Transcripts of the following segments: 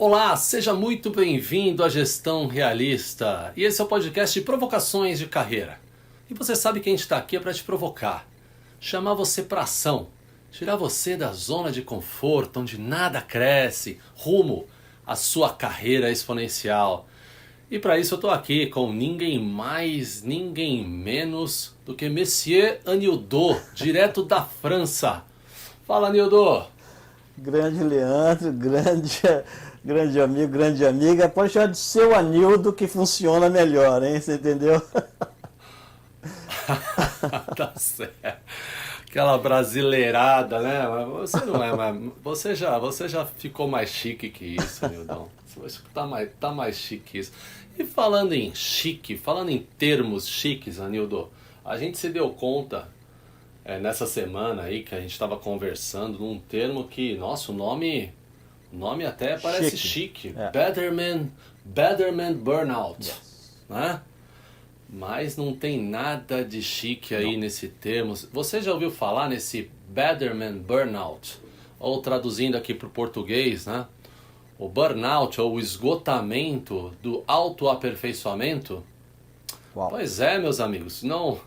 Olá, seja muito bem-vindo à Gestão Realista. E esse é o podcast de provocações de carreira. E você sabe que a gente está aqui para te provocar, chamar você para ação, tirar você da zona de conforto onde nada cresce, rumo à sua carreira exponencial. E para isso eu estou aqui com ninguém mais, ninguém menos do que Monsieur Anildo, direto da França. Fala, Anildo! Grande Leandro, grande amigo, grande amiga. Pode chamar de seu Anildo que funciona melhor, hein? Você entendeu? Tá certo. Aquela brasileirada, né? Mas você não é, mas você já ficou mais chique que isso, Nildão. Você tá mais chique que isso. E falando em chique, falando em termos chiques, Anildo, a gente se deu conta nessa semana aí que a gente estava conversando num termo que, nossa, o nome até parece chique. É. Betterment Burnout, Yes. né? Mas não tem nada de chique aí nesse termo. Você já ouviu falar nesse Betterment Burnout? Ou traduzindo aqui para o português, né? O burnout ou o esgotamento do autoaperfeiçoamento? Uau. Pois é, meus amigos, não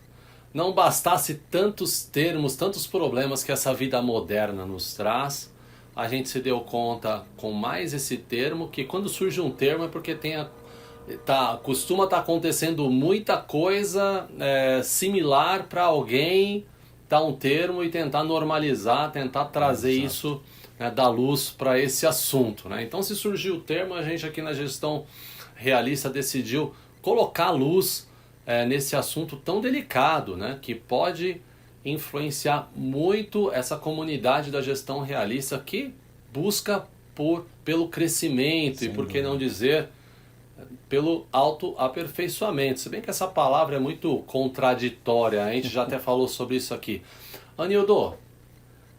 bastasse tantos termos, tantos problemas que essa vida moderna nos traz, a gente se deu conta com mais esse termo, que quando surge um termo é porque costuma estar acontecendo muita coisa similar para alguém dar um termo e tentar normalizar, tentar trazer isso da luz para esse assunto, né? Então, se surgiu o termo, a gente aqui na Gestão Realista decidiu colocar a luz nesse assunto tão delicado, né? Que pode influenciar muito essa comunidade da gestão realista que busca pelo crescimento e, por que não dizer, pelo autoaperfeiçoamento. Se bem que essa palavra é muito contraditória, a gente já até falou sobre isso aqui. Anildo,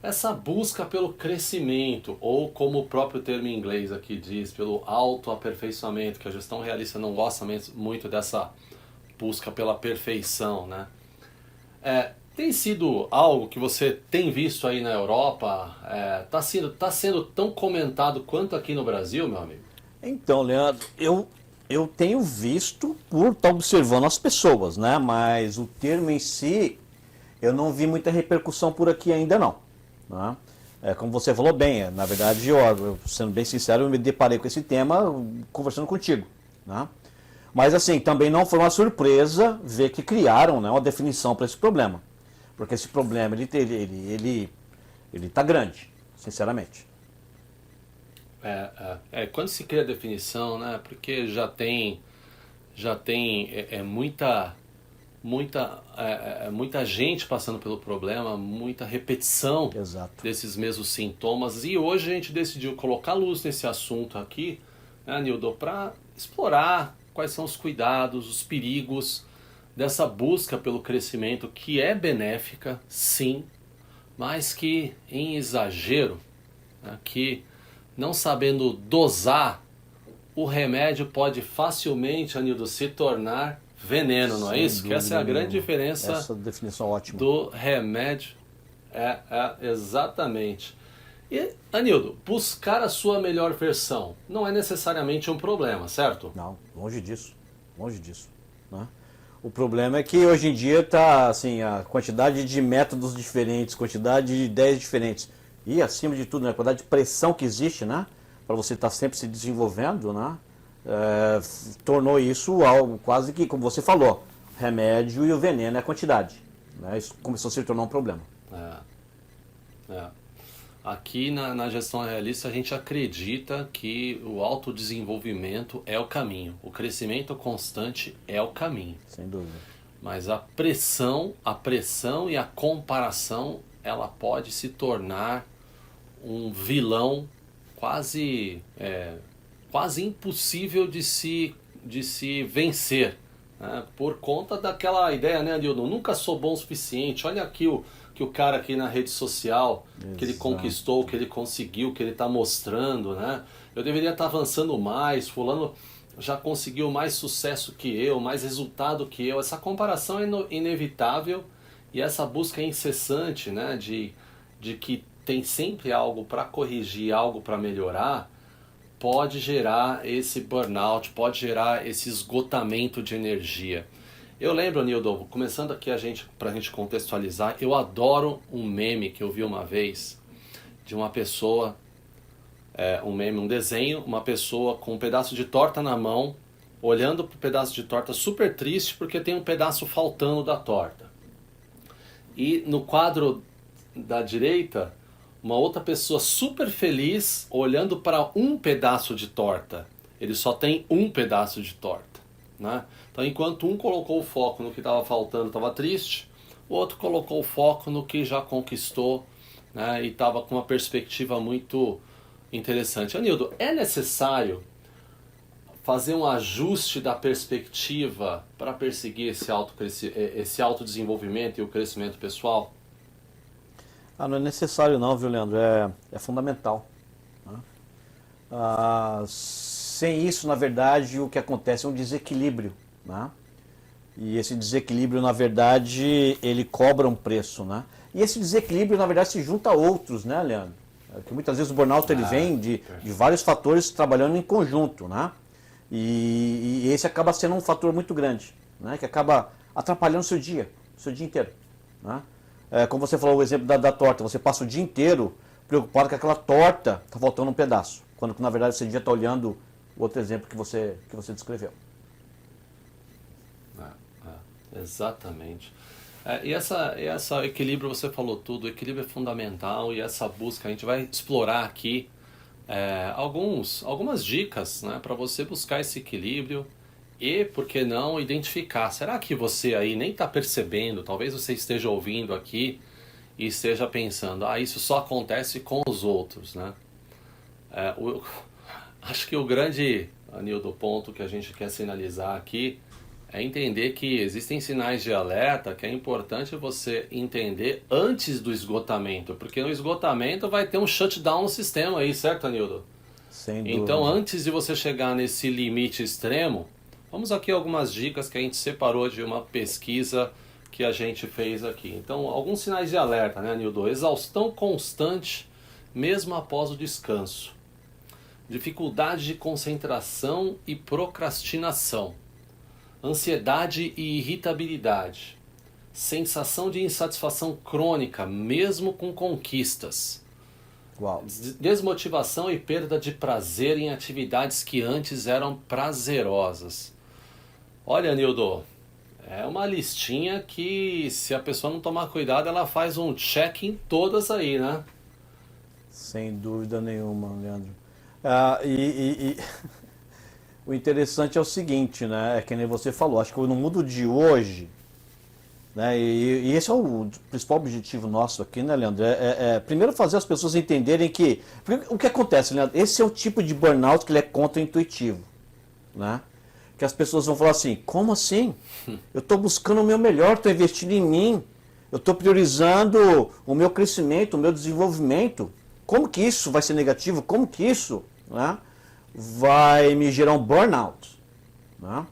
essa busca pelo crescimento, ou como o próprio termo em inglês aqui diz, pelo autoaperfeiçoamento, que a gestão realista não gosta muito dessa busca pela perfeição, né? Tem sido algo que você tem visto aí na Europa? Tá sendo tão comentado quanto aqui no Brasil, meu amigo? Então, Leandro, eu tenho visto por estar observando as pessoas, né? Mas o termo em si, eu não vi muita repercussão por aqui ainda não. Né? Como você falou bem, na verdade, eu, sendo bem sincero, eu me deparei com esse tema conversando contigo. Né? Mas assim, também não foi uma surpresa ver que criaram, né, uma definição para esse problema. Porque esse problema, ele tá grande, sinceramente. Quando se cria a definição, né, porque já tem muita gente passando pelo problema, muita repetição Exato. desses mesmos sintomas, e hoje a gente decidiu colocar luz nesse assunto aqui, né, Nildo, para explorar quais são os cuidados, os perigos dessa busca pelo crescimento, que é benéfica, sim, mas que em exagero, né, que não sabendo dosar, o remédio pode facilmente, Anildo, se tornar veneno, não é isso? Que essa é a grande diferença. Essa definição ótima. Do remédio. Exatamente. E, Anildo, buscar a sua melhor versão não é necessariamente um problema, certo? Não, longe disso. Longe disso. Né? O problema é que hoje em dia está assim, a quantidade de métodos diferentes, quantidade de ideias diferentes e, acima de tudo, né, a quantidade de pressão que existe, né, para você estar sempre se desenvolvendo, né, tornou isso algo quase que, como você falou, remédio e o veneno é a quantidade. Né? Isso começou a se tornar um problema. Aqui na gestão realista a gente acredita que o autodesenvolvimento é o caminho. O crescimento constante é o caminho. Sem dúvida. Mas a pressão e a comparação, ela pode se tornar um vilão quase impossível de se vencer. Né? Por conta daquela ideia, né, Nildo? Nunca sou bom o suficiente. Olha aqui que o cara aqui na rede social, que ele conquistou, que ele conseguiu, que ele está mostrando, né? Eu deveria estar avançando mais, fulano já conseguiu mais sucesso que eu, mais resultado que eu. Essa comparação é inevitável e essa busca incessante, né, de que tem sempre algo para corrigir, algo para melhorar, pode gerar esse burnout, pode gerar esse esgotamento de energia. Eu lembro, Nildo, começando aqui pra gente contextualizar, eu adoro um meme que eu vi uma vez de uma pessoa, um desenho, uma pessoa com um pedaço de torta na mão, olhando para o pedaço de torta super triste porque tem um pedaço faltando da torta. E no quadro da direita, uma outra pessoa super feliz olhando para um pedaço de torta. Ele só tem um pedaço de torta, né? Então, enquanto um colocou o foco no que estava faltando, estava triste, o outro colocou o foco no que já conquistou, né? E estava com uma perspectiva muito interessante. Anildo, é necessário fazer um ajuste da perspectiva para perseguir esse autodesenvolvimento e o crescimento pessoal? Não é necessário não, viu, Leandro? É fundamental, né? Sem isso, na verdade, o que acontece é um desequilíbrio, né? E esse desequilíbrio, na verdade, ele cobra um preço, né? E esse desequilíbrio, na verdade, se junta a outros, né, Leandro? Porque muitas vezes o burnout ele vem de vários fatores trabalhando em conjunto, né? E esse acaba sendo um fator muito grande, né? Que acaba atrapalhando o seu dia inteiro, né? Como você falou o exemplo da torta, você passa o dia inteiro preocupado que aquela torta está faltando um pedaço, quando na verdade você devia estar olhando o outro exemplo que você descreveu. Exatamente. E essa equilíbrio, você falou tudo, o equilíbrio é fundamental, e essa busca, a gente vai explorar aqui algumas dicas, né, para você buscar esse equilíbrio e, por que não, identificar. Será que você aí nem está percebendo? Talvez você esteja ouvindo aqui e esteja pensando, isso só acontece com os outros, né? Acho que o grande, Anildo, ponto que a gente quer sinalizar aqui é entender que existem sinais de alerta que é importante você entender antes do esgotamento, porque no esgotamento vai ter um shutdown no sistema aí, certo, Anildo? Sem dúvida. Então, antes de você chegar nesse limite extremo, vamos aqui algumas dicas que a gente separou de uma pesquisa que a gente fez aqui. Então, alguns sinais de alerta, né, Anildo? Exaustão constante, mesmo após o descanso. Dificuldade de concentração e procrastinação. Ansiedade e irritabilidade. Sensação de insatisfação crônica, mesmo com conquistas. Uau. Desmotivação e perda de prazer em atividades que antes eram prazerosas. Olha, Nildo, é uma listinha que, se a pessoa não tomar cuidado, ela faz um check em todas aí, né? Sem dúvida nenhuma, Leandro. O interessante é o seguinte, né? É que nem você falou, acho que no mundo de hoje, né? E esse é o principal objetivo nosso aqui, né, Leandro? Primeiro fazer as pessoas entenderem que... O que acontece, Leandro? Esse é o tipo de burnout que ele é contra-intuitivo, né? Que as pessoas vão falar assim, como assim? Eu estou buscando o meu melhor, estou investindo em mim, eu estou priorizando o meu crescimento, o meu desenvolvimento. Como que isso vai ser negativo? Como que isso, né, vai me gerar um burnout, né?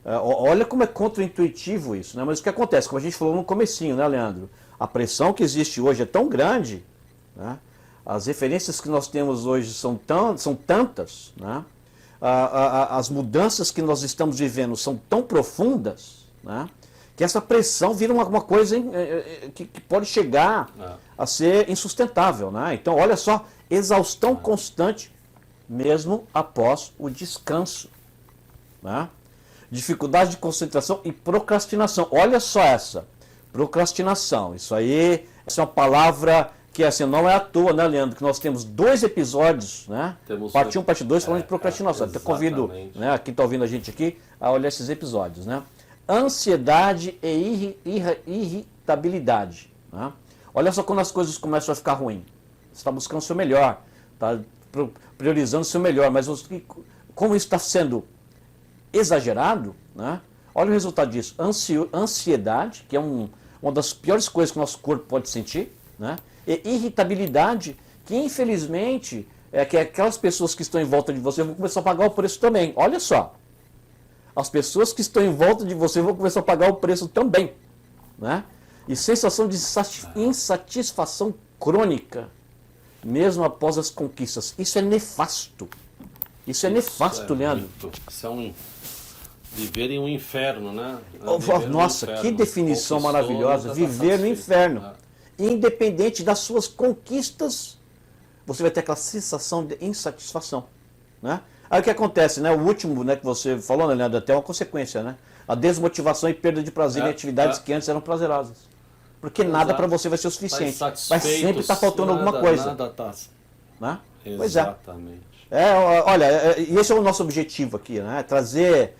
Olha como é contra-intuitivo isso, né? Mas o que acontece, como a gente falou no comecinho, né, Leandro? A pressão que existe hoje é tão grande, né? As referências que nós temos hoje são tantas, né? As mudanças que nós estamos vivendo são tão profundas, né, que essa pressão vira uma coisa que pode chegar a ser insustentável, né? Então, olha só, exaustão constante, mesmo após o descanso, né? Dificuldade de concentração e procrastinação. Olha só essa, procrastinação. Isso aí, essa é uma palavra que assim, não é à toa, né, Leandro, que nós temos 2 episódios, né? Parte 1, parte 2, falando de procrastinação. Então, convido, né, quem está ouvindo a gente aqui a olhar esses episódios, né? Ansiedade e irritabilidade, né? Olha só quando as coisas começam a ficar ruins. Você está buscando o seu melhor, está priorizando o seu melhor, mas como isso está sendo exagerado, né? Olha o resultado disso. Ansiedade, que é uma das piores coisas que o nosso corpo pode sentir, né? E irritabilidade, que infelizmente que aquelas pessoas que estão em volta de você vão começar a pagar o preço também. Olha só, as pessoas que estão em volta de você vão começar a pagar o preço também, né? E sensação de insatisfação crônica, mesmo após as conquistas. Isso é nefasto, Isso é nefasto, Leandro. Isso é viver em um inferno, né? Nossa, que definição maravilhosa. Viver no inferno. Independente das suas conquistas, você vai ter aquela sensação de insatisfação, né? Aí o que acontece, né? O último, né, que você falou, né, Leandro, até uma consequência, né? A desmotivação e perda de prazer em atividades que antes eram prazerosas. Porque nada para você vai ser o suficiente. Vai sempre estar faltando alguma coisa. Nada tá. Né? Exatamente. Pois é. Olha, esse é o nosso objetivo aqui, né? Trazer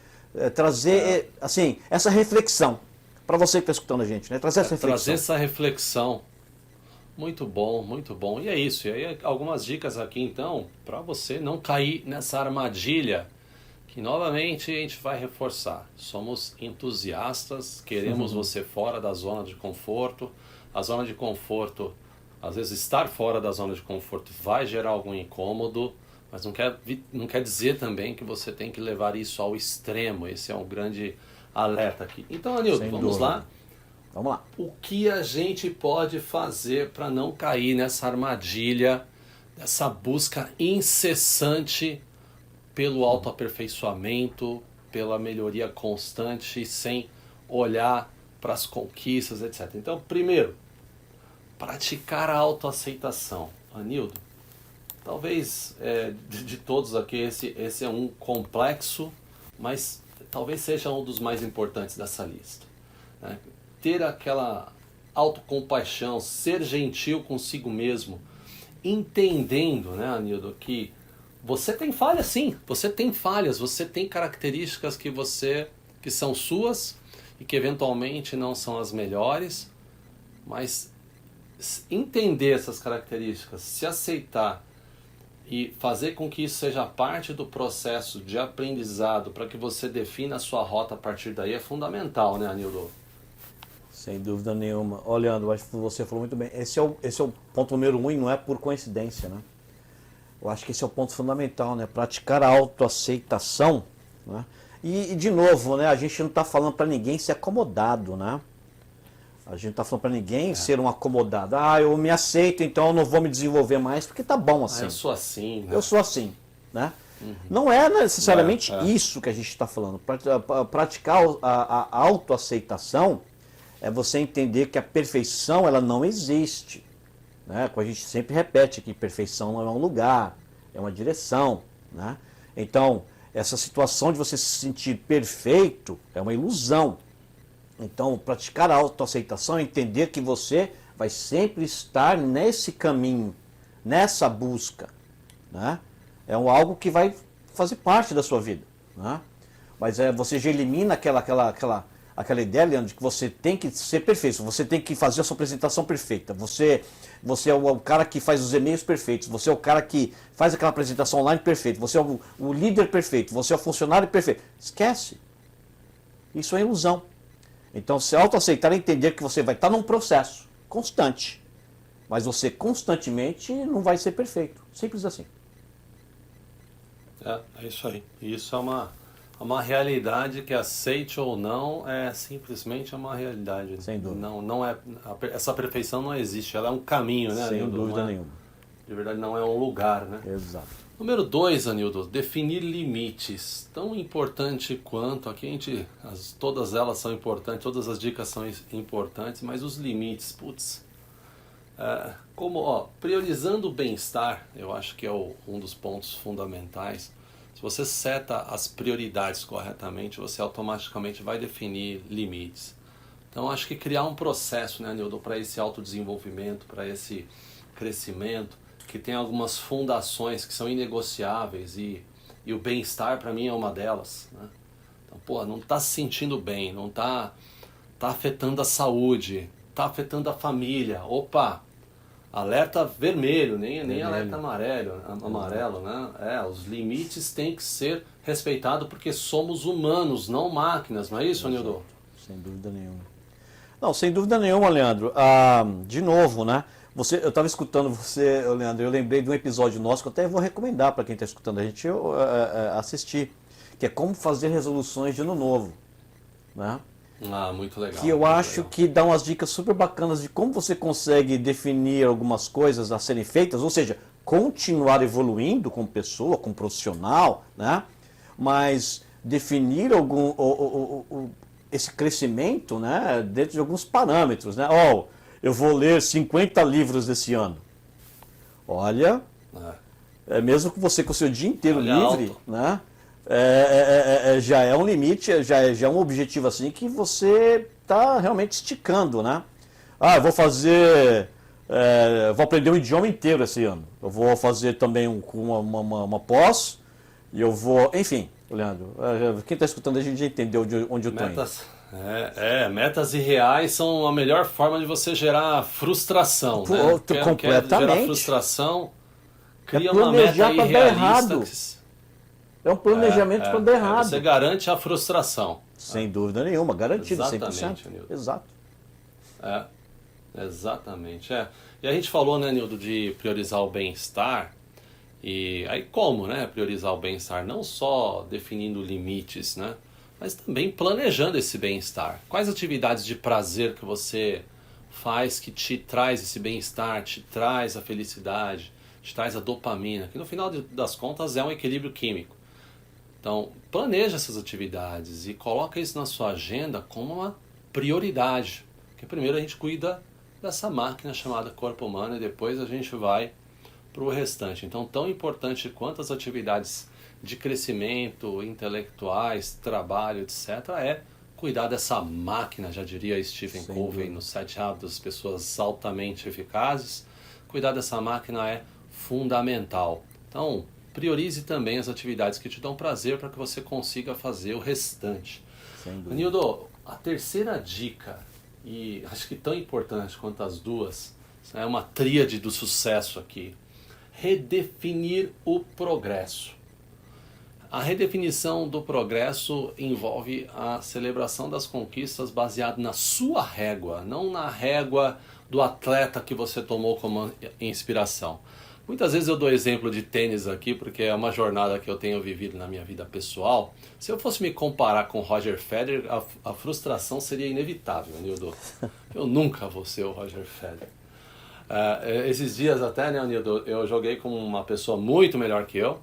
assim, essa reflexão para você que está escutando a gente, né? Trazer essa reflexão. Muito bom, muito bom. E é isso. E aí algumas dicas aqui então, para você não cair nessa armadilha que novamente a gente vai reforçar. Somos entusiastas, queremos você fora da zona de conforto. A zona de conforto, às vezes estar fora da zona de conforto vai gerar algum incômodo, mas não quer dizer também que você tem que levar isso ao extremo. Esse é um grande alerta aqui. Então, Anildo, vamos lá? Vamos lá. O que a gente pode fazer para não cair nessa armadilha, nessa busca incessante pelo autoaperfeiçoamento, pela melhoria constante, sem olhar para as conquistas, etc. Então, primeiro, praticar a autoaceitação. Anildo, talvez de todos aqui esse é um complexo, mas talvez seja um dos mais importantes dessa lista, né? Ter aquela autocompaixão, ser gentil consigo mesmo, entendendo, né, Anildo, que você tem falhas sim, você tem falhas, você tem características que são suas e que eventualmente não são as melhores, mas entender essas características, se aceitar e fazer com que isso seja parte do processo de aprendizado para que você defina a sua rota a partir daí é fundamental, né, Anildo? Sem dúvida nenhuma. Olha, Leandro, acho que você falou muito bem. Esse é o ponto número 1 e não é por coincidência, né? Eu acho que esse é o ponto fundamental, né? Praticar a autoaceitação, né? E de novo, né? A gente não está falando para ninguém ser acomodado, né? A gente não está falando para ninguém ser um acomodado. Eu me aceito, então eu não vou me desenvolver mais, porque tá bom assim. Eu sou assim, né? Eu sou assim, né? Não é necessariamente isso que a gente está falando. Praticar a autoaceitação é você entender que a perfeição ela não existe, né? Como a gente sempre repete que perfeição não é um lugar, é uma direção, né? Então, essa situação de você se sentir perfeito é uma ilusão. Então, praticar a autoaceitação é entender que você vai sempre estar nesse caminho, nessa busca, né? É algo que vai fazer parte da sua vida, né? Mas você já elimina aquela ideia, Leandro, de que você tem que ser perfeito, você tem que fazer a sua apresentação perfeita, você é o cara que faz os e-mails perfeitos, você é o cara que faz aquela apresentação online perfeita, você é o líder perfeito, você é o funcionário perfeito. Esquece. Isso é ilusão. Então, se autoaceitar é entender que você vai estar num processo constante, mas você constantemente não vai ser perfeito. Simples assim. É isso aí. Isso é uma realidade que, aceite ou não, é simplesmente uma realidade. Sem dúvida. Não é, essa perfeição não existe, ela é um caminho, né, Sem Anildo? dúvida nenhuma. De verdade, não é um lugar, né? Exato. Número 2, Anildo, definir limites. Tão importante quanto, aqui todas elas são importantes, todas as dicas são importantes, mas os limites, putz, priorizando o bem-estar, eu acho que é um dos pontos fundamentais. Se você seta as prioridades corretamente, você automaticamente vai definir limites. Então, acho que criar um processo, né, Anildo, para esse autodesenvolvimento, para esse crescimento, que tem algumas fundações que são inegociáveis e o bem-estar, para mim, é uma delas, né? Então, não está se sentindo bem, não está afetando a saúde, está afetando a família. Opa! Alerta vermelho, nem alerta amarelo, né? Os limites têm que ser respeitados porque somos humanos, não máquinas, não é isso, Anildo? Sem dúvida nenhuma. Não, sem dúvida nenhuma, Leandro. De novo, né? Eu estava escutando você, Leandro, eu lembrei de um episódio nosso que eu até vou recomendar para quem está escutando a gente assistir, que é como fazer resoluções de ano novo, né? Muito legal. Que eu acho que dá umas dicas super bacanas de como você consegue definir algumas coisas a serem feitas, ou seja, continuar evoluindo como pessoa, como profissional, né? Mas definir esse crescimento, né, dentro de alguns parâmetros, né? Oh, eu vou ler 50 livros esse ano. Olha, mesmo que você com o seu dia inteiro livre, alto, né? Já é um limite, já é um objetivo assim que você está realmente esticando, né? Ah, eu vou fazer, vou aprender um idioma inteiro esse ano. Eu vou fazer também uma pós e eu vou, enfim, Leandro, quem está escutando a gente já entendeu onde eu estou indo. Metas irreais são a melhor forma de você gerar frustração, né? Completamente. Quer gerar frustração, cria uma planejar meta para dar irrealista. errado. É um planejamento para dar errado. Você garante a frustração. Sem dúvida nenhuma, garantido, Exatamente, 100%. Nildo. Exato. Exatamente. E a gente falou, né, Nildo, de priorizar o bem-estar. E aí como, né, priorizar o bem-estar? Não só definindo limites, né, mas também planejando esse bem-estar. Quais atividades de prazer que você faz que te traz esse bem-estar, te traz a felicidade, te traz a dopamina, que no final das contas é um equilíbrio químico. Então, planeja essas atividades e coloca isso na sua agenda como uma prioridade. Porque primeiro a gente cuida dessa máquina chamada corpo humano e depois a gente vai para o restante. Então, tão importante quanto as atividades de crescimento, intelectuais, trabalho, etc., é cuidar dessa máquina, já diria Stephen Covey nos 7 Hábitos das Pessoas Altamente Eficazes. Cuidar dessa máquina é fundamental. Então, priorize também as atividades que te dão prazer para que você consiga fazer o restante. Nildo, a terceira dica, e acho que tão importante quanto as duas, é uma tríade do sucesso aqui. Redefinir o progresso. A redefinição do progresso envolve a celebração das conquistas baseado na sua régua, não na régua do atleta que você tomou como inspiração. Muitas vezes eu dou exemplo de tênis aqui, porque é uma jornada que eu tenho vivido na minha vida pessoal. Se eu fosse me comparar com o Roger Federer, a frustração seria inevitável, Nildo. Eu nunca vou ser o Roger Federer. Esses dias até, né, Nildo, eu joguei com uma pessoa muito melhor que eu.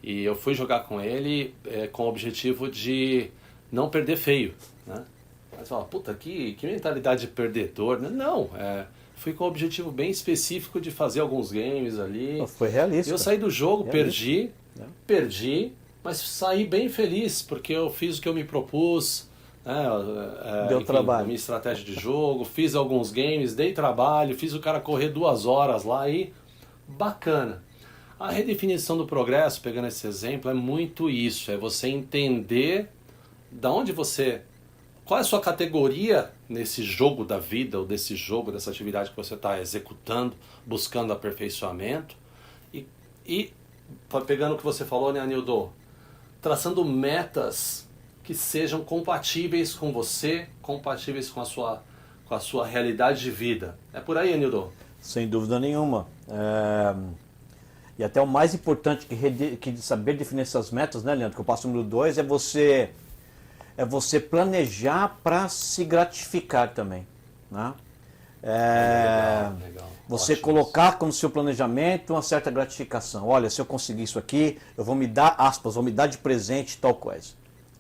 E eu fui jogar com ele com o objetivo de não perder feio, né? Mas fala, puta, que mentalidade de perdedor. Não, fui com o objetivo bem específico de fazer alguns games ali. Foi realista. Eu saí do jogo, perdi, mas saí bem feliz, porque eu fiz o que eu me propus. Deu trabalho. Minha estratégia de jogo, fiz alguns games, dei trabalho, fiz o cara correr 2 horas lá e bacana. A redefinição do progresso, pegando esse exemplo, é muito isso, é você entender da onde você, qual é a sua categoria nesse jogo da vida, ou desse jogo, dessa atividade que você está executando, buscando aperfeiçoamento, e pegando o que você falou, né, Nildo, traçando metas que sejam compatíveis com você, compatíveis com a sua realidade de vida. É por aí, Nildo? Sem dúvida nenhuma. E até o mais importante que saber definir essas metas, né, Leandro? Que o passo número 2 é você planejar para se gratificar também, né? Legal. Você Ótimo. Colocar como seu planejamento uma certa gratificação. Olha, se eu conseguir isso aqui, eu vou me dar, vou me dar de presente tal coisa.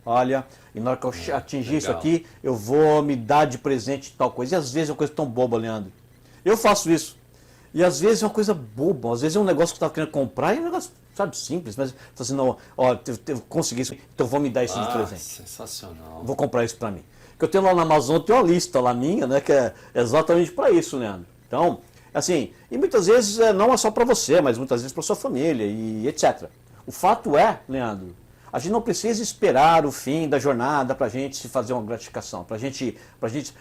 Olha, e na hora que eu atingir isso aqui, eu vou me dar de presente tal coisa. E às vezes é uma coisa tão boba, Leandro. Eu faço isso. E às vezes é uma coisa boba, às vezes é um negócio que eu estava querendo comprar e é um negócio, sabe, simples, mas assim, não, ó, eu consegui isso, então vou me dar isso de presente. Sensacional. Vou comprar isso para mim. Que eu tenho lá na Amazon, tem uma lista lá minha, né, que é exatamente para isso, Leandro. Então, assim, e muitas vezes não é só para você, mas muitas vezes para sua família e etc. O fato é, Leandro, a gente não precisa esperar o fim da jornada para a gente se fazer uma gratificação. Pra gente,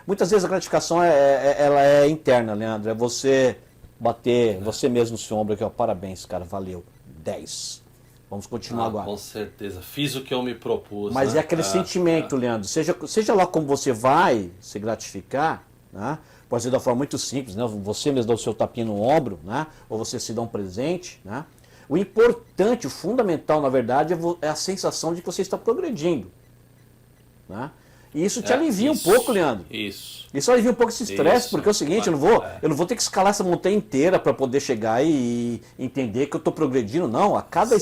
muitas vezes a gratificação ela é interna, Leandro, é você bater você mesmo no seu ombro aqui, ó, parabéns, cara, valeu, 10. Vamos continuar agora. Com certeza, fiz o que eu me propus. Mas né? é aquele sentimento, Leandro, seja lá como você vai se gratificar, né? Pode ser de uma forma muito simples, né? Você mesmo dá o seu tapinha no ombro, né? Ou você se dá um presente, né? O importante, o fundamental, na verdade, é a sensação de que você está progredindo, né? E isso te alivia um pouco, Leandro. Isso alivia um pouco esse estresse, porque é o seguinte, eu não vou ter que escalar essa montanha inteira para poder chegar e entender que eu estou progredindo, não. A cada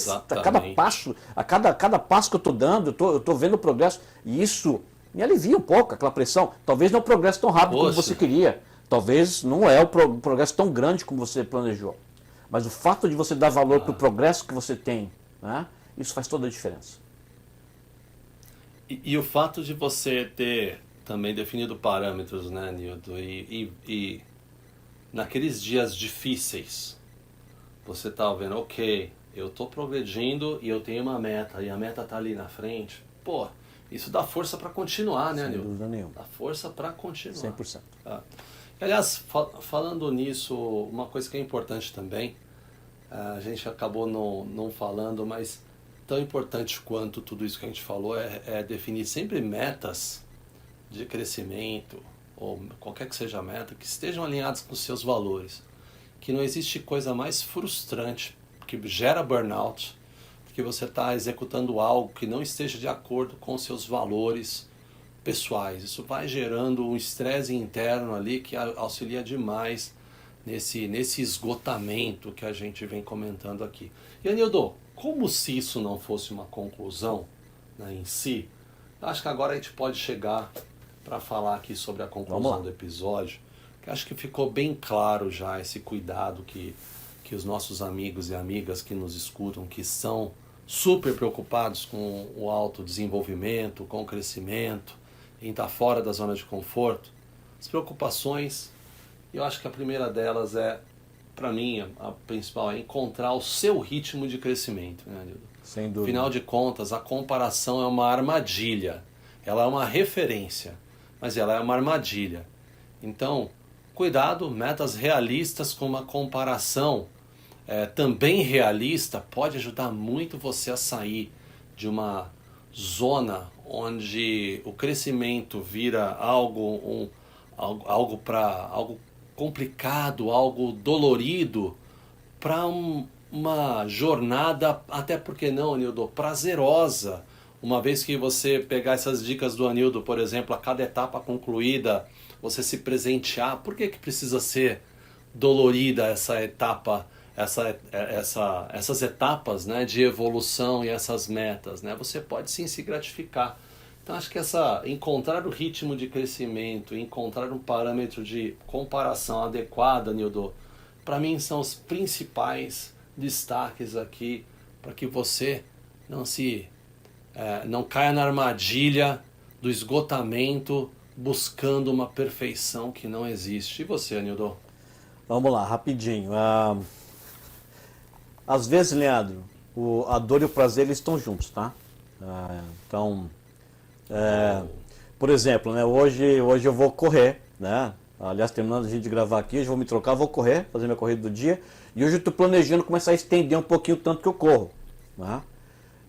passo, cada passo que eu estou dando, eu estou vendo o progresso. E isso me alivia um pouco, aquela pressão. Talvez não o progresso tão rápido como você queria. Talvez não é o progresso tão grande como você planejou. Mas o fato de você dar valor para o progresso que você tem, né, isso faz toda a diferença. E o fato de você ter também definido parâmetros, né, Nildo? E naqueles dias difíceis, você tá vendo, ok, eu tô progredindo e eu tenho uma meta, e a meta tá ali na frente. Pô, isso dá força para continuar, né, Nildo? Sem dúvida nenhuma. Dá força para continuar. 100%. Aliás, falando nisso, uma coisa que é importante também, a gente acabou não falando, mas tão importante quanto tudo isso que a gente falou é definir sempre metas de crescimento, ou qualquer que seja a meta, que estejam alinhadas com os seus valores. Que não existe coisa mais frustrante, que gera burnout, porque você está executando algo que não esteja de acordo com os seus valores pessoais. Isso vai gerando um estresse interno ali que auxilia demais nesse esgotamento que a gente vem comentando aqui. E Anildo, como se isso não fosse uma conclusão, né, em si, acho que agora a gente pode chegar para falar aqui sobre a conclusão do episódio, que acho que ficou bem claro já esse cuidado que os nossos amigos e amigas que nos escutam, que são super preocupados com o autodesenvolvimento, com o crescimento, em estar fora da zona de conforto, as preocupações, eu acho que a primeira delas é, para mim, a principal é encontrar o seu ritmo de crescimento, né, Nildo? Sem dúvida. Afinal de contas, a comparação é uma armadilha, ela é uma referência, mas ela é uma armadilha. Então, cuidado, metas realistas com uma comparação também realista pode ajudar muito você a sair de uma zona onde o crescimento vira algo complicado, algo dolorido, para uma jornada, até porque não, Anildo, prazerosa. Uma vez que você pegar essas dicas do Anildo, por exemplo, a cada etapa concluída, você se presentear, por que precisa ser dolorida essa etapa, essas etapas, né, de evolução e essas metas, né? Você pode sim se gratificar. Então acho que encontrar o ritmo de crescimento, encontrar um parâmetro de comparação adequado, Anildo, para mim são os principais destaques aqui para que você não caia na armadilha do esgotamento buscando uma perfeição que não existe. E você, Anildo? Vamos lá, rapidinho. Às vezes, Leandro, a dor e o prazer eles estão juntos, tá? Então, por exemplo, né, hoje eu vou correr, né? Aliás, terminando a gente de gravar aqui, hoje eu vou me trocar, vou correr, fazer minha corrida do dia. E hoje eu estou planejando começar a estender um pouquinho o tanto que eu corro, né?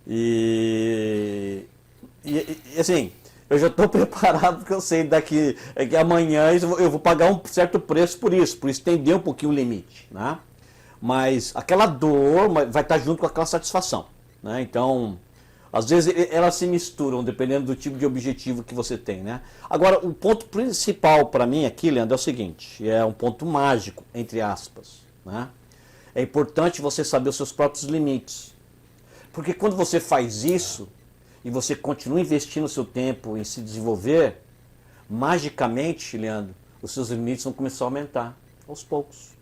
E assim, eu já estou preparado porque eu sei que amanhã eu vou pagar um certo preço por estender um pouquinho o limite, né? Mas aquela dor vai estar junto com aquela satisfação, né? Então, às vezes elas se misturam dependendo do tipo de objetivo que você tem, né? Agora, o ponto principal para mim aqui, Leandro, é o seguinte, é um ponto mágico, entre aspas, né? É importante você saber os seus próprios limites. Porque quando você faz isso e você continua investindo o seu tempo em se desenvolver, magicamente, Leandro, os seus limites vão começar a aumentar aos poucos.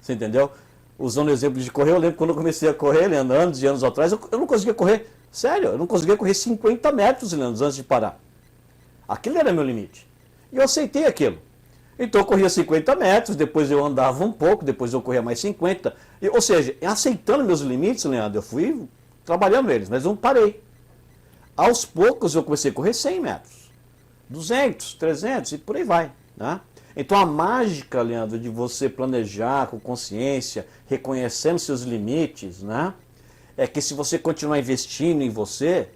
Você entendeu? Usando o exemplo de correr, eu lembro quando eu comecei a correr, Leandro, anos e anos atrás, eu não conseguia correr, sério, eu não conseguia correr 50 metros, Leandro, antes de parar. Aquilo era meu limite. E eu aceitei aquilo. Então eu corria 50 metros, depois eu andava um pouco, depois eu corria mais 50. Ou seja, aceitando meus limites, Leandro, eu fui trabalhando eles, mas eu não parei. Aos poucos eu comecei a correr 100 metros, 200, 300 e por aí vai, né? Então a mágica, Leandro, de você planejar com consciência, reconhecendo seus limites, né? É que se você continuar investindo em você,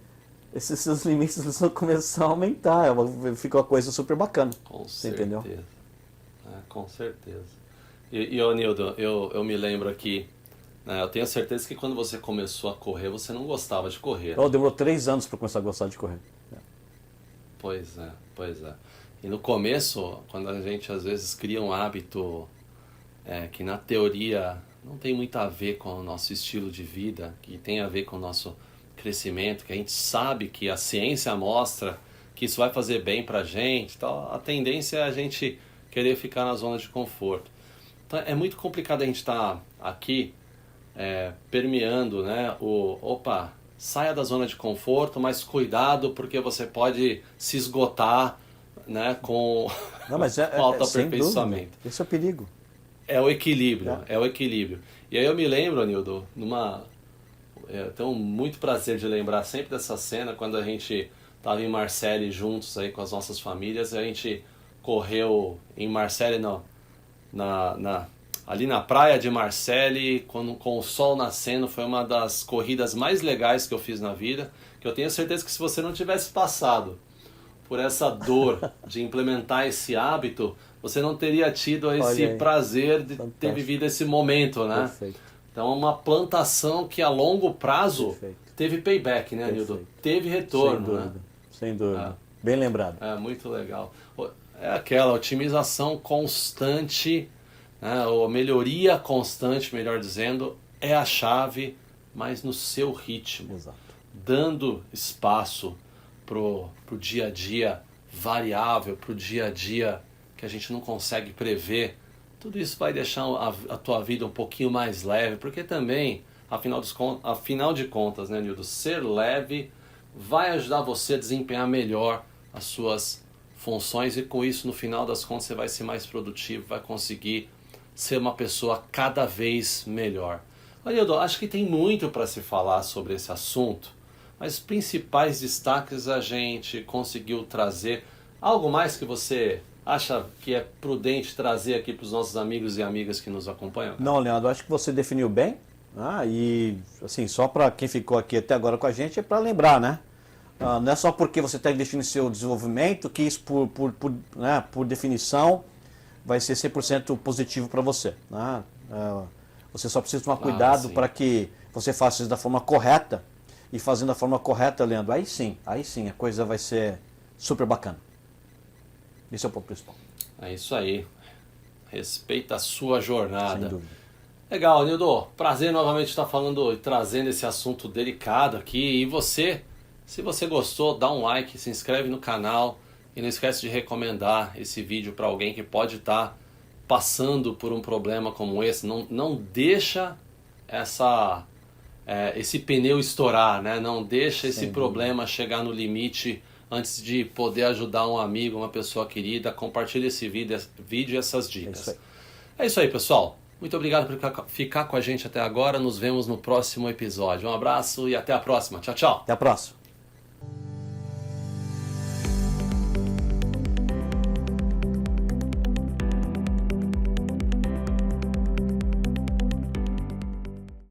esses seus limites vão começar a aumentar. Fica uma coisa super bacana. Com certeza. Entendeu? Com certeza. E Nildo, eu me lembro aqui, né, eu tenho certeza que quando você começou a correr, você não gostava de correr. Demorou 3 anos para começar a gostar de correr. Pois é, pois é. E no começo, quando a gente às vezes cria um hábito que na teoria não tem muito a ver com o nosso estilo de vida, que tem a ver com o nosso crescimento, que a gente sabe que a ciência mostra que isso vai fazer bem pra gente, então a tendência é a gente querer ficar na zona de conforto. Então é muito complicado a gente estar aqui permeando, né, saia da zona de conforto, mas cuidado porque você pode se esgotar, né, com, Não, mas com sem dúvida. autoaperfeiçoamento. Esse é o perigo. É o equilíbrio, é o equilíbrio. E aí eu me lembro, Nildo, eu tenho muito prazer de lembrar sempre dessa cena, quando a gente estava em Marseille juntos aí com as nossas famílias, a gente correu em Marseille, não, ali na praia de Marseille, com o sol nascendo, foi uma das corridas mais legais que eu fiz na vida, que eu tenho certeza que se você não tivesse passado por essa dor de implementar esse hábito, você não teria tido esse prazer de ter vivido esse momento, né? Perfeito. Então, uma plantação que a longo prazo teve payback, né, Nildo? Teve retorno, sem dúvida, né? Sem dúvida. Bem lembrado. É, muito legal. É aquela otimização constante, né, ou melhoria constante, melhor dizendo, é a chave, mas no seu ritmo. Exato. Dando espaço pro dia a dia variável, pro dia a dia que a gente não consegue prever. Tudo isso vai deixar a tua vida um pouquinho mais leve, porque também, afinal de contas, né, Nildo, ser leve vai ajudar você a desempenhar melhor as suas funções e com isso, no final das contas, você vai ser mais produtivo, vai conseguir ser uma pessoa cada vez melhor. Olha, Nildo, acho que tem muito para se falar sobre esse assunto, mas os principais destaques a gente conseguiu trazer. Algo mais que você acha que é prudente trazer aqui para os nossos amigos e amigas que nos acompanham? Não, Leandro, acho que você definiu bem. E assim, só para quem ficou aqui até agora com a gente, é para lembrar, né? Não é só porque você está investindo em seu desenvolvimento que isso, por definição, vai ser 100% positivo para você. Né? Você só precisa tomar cuidado para que você faça isso da forma correta. E fazendo da forma correta, Leandro, aí sim, a coisa vai ser super bacana. Esse é o ponto principal. É isso aí. Respeita a sua jornada. Sem dúvida. Legal, Nildo. Prazer novamente estar falando e trazendo esse assunto delicado aqui. E você, se você gostou, dá um like, se inscreve no canal e não esquece de recomendar esse vídeo para alguém que pode estar passando por um problema como esse. Não deixa esse pneu estourar, né? Não deixa esse problema chegar no limite antes de poder ajudar um amigo, uma pessoa querida. Compartilhe esse vídeo e essas dicas. É isso aí, pessoal. Muito obrigado por ficar com a gente até agora. Nos vemos no próximo episódio. Um abraço e até a próxima. Tchau, tchau. Até a próxima.